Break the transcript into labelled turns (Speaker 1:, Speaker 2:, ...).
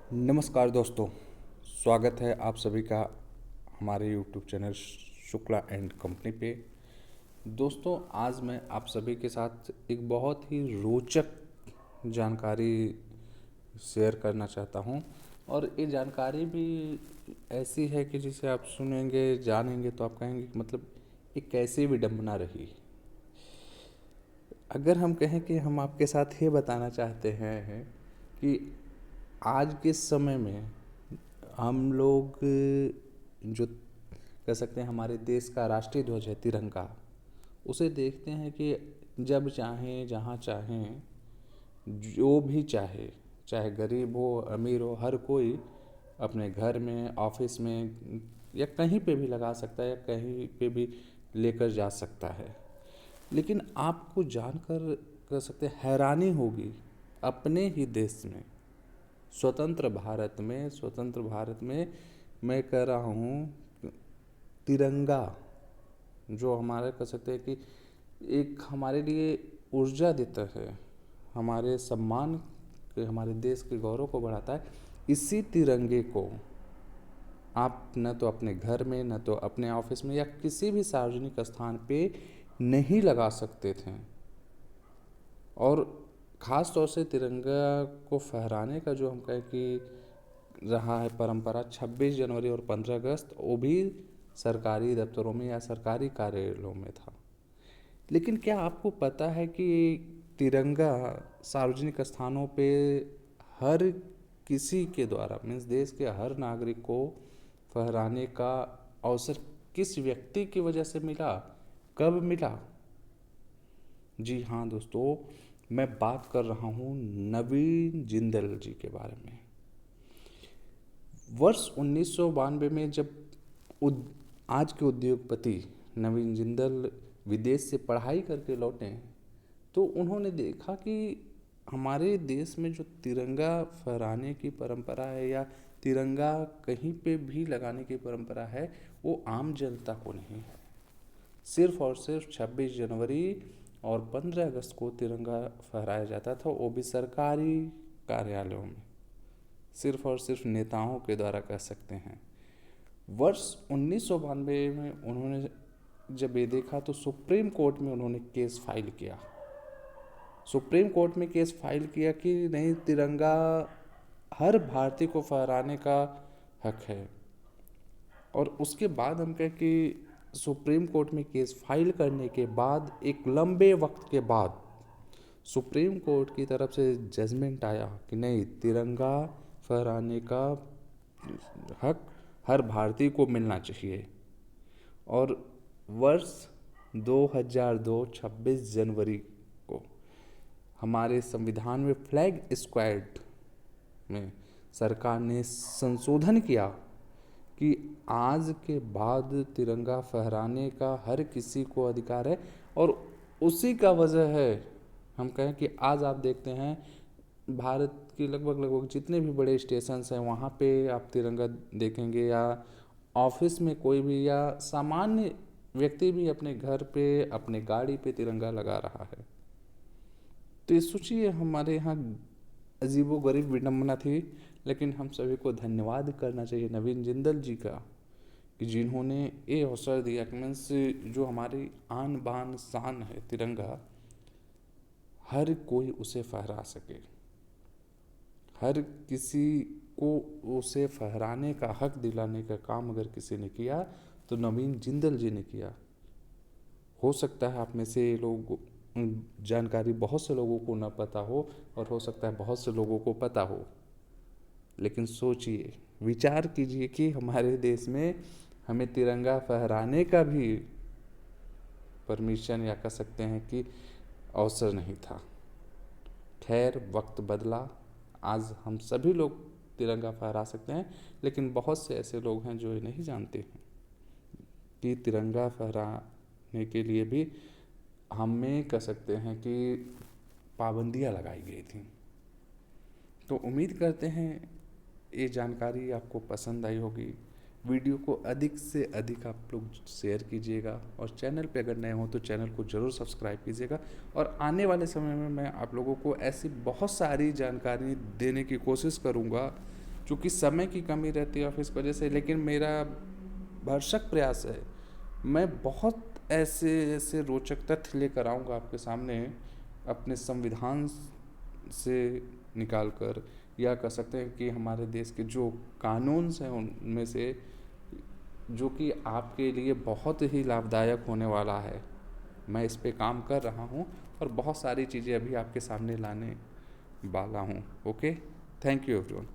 Speaker 1: नमस्कार दोस्तों, स्वागत है आप सभी का हमारे YouTube channel Shukla and company पे। दोस्तों, आज मैं आप सभी के साथ एक बहुत ही रोचक जानकारी शेयर करना चाहता हूँ। और ये जानकारी भी ऐसी है कि जिसे आप सुनेंगे, जानेंगे तो आप कहेंगे कि मतलब ये कैसी विडंबना रही। अगर हम कहें कि हम आपके साथ ये बताना चाहते हैं कि आज के समय में हम लोग जो कह सकते हैं हमारे देश का राष्ट्रीय ध्वज है तिरंगा, उसे देखते हैं कि जब चाहें जहाँ चाहें जो भी चाहे, चाहे गरीब हो अमीर हो, हर कोई अपने घर में, ऑफिस में या कहीं पे भी लगा सकता है या कहीं पे भी लेकर जा सकता है। लेकिन आपको जानकर कह सकते हैं हैरानी होगी, अपने ही देश में, स्वतंत्र भारत में मैं कह रहा हूँ तिरंगा जो हमारे कह सकते हैं कि एक हमारे लिए ऊर्जा देता है, हमारे सम्मान के, हमारे देश के गौरव को बढ़ाता है। इसी तिरंगे को आप न तो अपने घर में, न तो अपने ऑफिस में या किसी भी सार्वजनिक स्थान पे नहीं लगा सकते थे। और ख़ास तौर से तिरंगा को फहराने का जो हम कहें कि रहा है परंपरा, 26 जनवरी और 15 अगस्त, वो भी सरकारी दफ्तरों में या सरकारी कार्यालयों में था। लेकिन क्या आपको पता है कि तिरंगा सार्वजनिक स्थानों पे हर किसी के द्वारा, मीन्स देश के हर नागरिक को फहराने का अवसर किस व्यक्ति की वजह से मिला, कब मिला? जी हाँ दोस्तों, मैं बात कर रहा हूँ नवीन जिंदल जी के बारे में। वर्ष 1992 में जब आज के उद्योगपति नवीन जिंदल विदेश से पढ़ाई करके लौटे, तो उन्होंने देखा कि हमारे देश में जो तिरंगा फहराने की परंपरा है या तिरंगा कहीं पे भी लगाने की परंपरा है, वो आम जनता को नहीं है। सिर्फ और सिर्फ 26 जनवरी और 15 अगस्त को तिरंगा फहराया जाता था, वो भी सरकारी कार्यालयों में, सिर्फ और सिर्फ नेताओं के द्वारा कह सकते हैं। वर्ष 1992 में उन्होंने जब ये देखा तो सुप्रीम कोर्ट में उन्होंने केस फाइल किया। सुप्रीम कोर्ट में केस फाइल किया कि नहीं, तिरंगा हर भारतीय को फहराने का हक है। और उसके बाद हम कहें कि सुप्रीम कोर्ट में केस फाइल करने के बाद एक लंबे वक्त के बाद सुप्रीम कोर्ट की तरफ से जजमेंट आया कि नहीं, तिरंगा फहराने का हक हर भारतीय को मिलना चाहिए। और वर्ष 2002 26 जनवरी को हमारे संविधान में फ्लैग स्क्वाड में सरकार ने संशोधन किया कि आज के बाद तिरंगा फहराने का हर किसी को अधिकार है। और उसी का वजह है, हम कहें कि आज आप देखते हैं भारत के लगभग जितने भी बड़े स्टेशन हैं वहाँ पे आप तिरंगा देखेंगे, या ऑफिस में कोई भी या सामान्य व्यक्ति भी अपने घर पे, अपने गाड़ी पे तिरंगा लगा रहा है। तो ये सोचिए, हमारे यहाँ अजीबोगरीब विडंबना थी, लेकिन हम सभी को धन्यवाद करना चाहिए नवीन जिंदल जी का कि जिन्होंने ये अवसर दिया कि मीन्स जो हमारी आन बान शान है तिरंगा, हर कोई उसे फहरा सके, हर किसी को उसे फहराने का हक दिलाने का काम अगर किसी ने किया तो नवीन जिंदल जी ने किया। हो सकता है आप में से लोग जानकारी बहुत से लोगों को न पता हो, और हो सकता है बहुत से लोगों को पता हो, लेकिन सोचिए, विचार कीजिए कि हमारे देश में हमें तिरंगा फहराने का भी परमिशन या कह सकते हैं कि अवसर नहीं था। खैर, वक्त बदला, आज हम सभी लोग तिरंगा फहरा सकते हैं, लेकिन बहुत से ऐसे लोग हैं जो ये नहीं जानते हैं कि तिरंगा फहराने के लिए भी हमें कह सकते हैं कि पाबंदियां लगाई गई थी। तो उम्मीद करते हैं ये जानकारी आपको पसंद आई होगी। वीडियो को अधिक से अधिक आप लोग शेयर कीजिएगा, और चैनल पे अगर नए हों तो चैनल को ज़रूर सब्सक्राइब कीजिएगा। और आने वाले समय में मैं आप लोगों को ऐसी बहुत सारी जानकारी देने की कोशिश करूँगा चूँकि समय की कमी रहती है ऑफिस की वजह से, लेकिन मेरा भरसक प्रयास है, मैं बहुत ऐसे ऐसे रोचक तथ्य लेकर आऊँगा आपके सामने अपने संविधान से निकाल कर, या कह सकते हैं कि हमारे देश के जो कानून हैं उनमें से, जो कि आपके लिए बहुत ही लाभदायक होने वाला है। मैं इस पे काम कर रहा हूँ और बहुत सारी चीज़ें अभी आपके सामने लाने वाला हूँ। Okay, thank you everyone.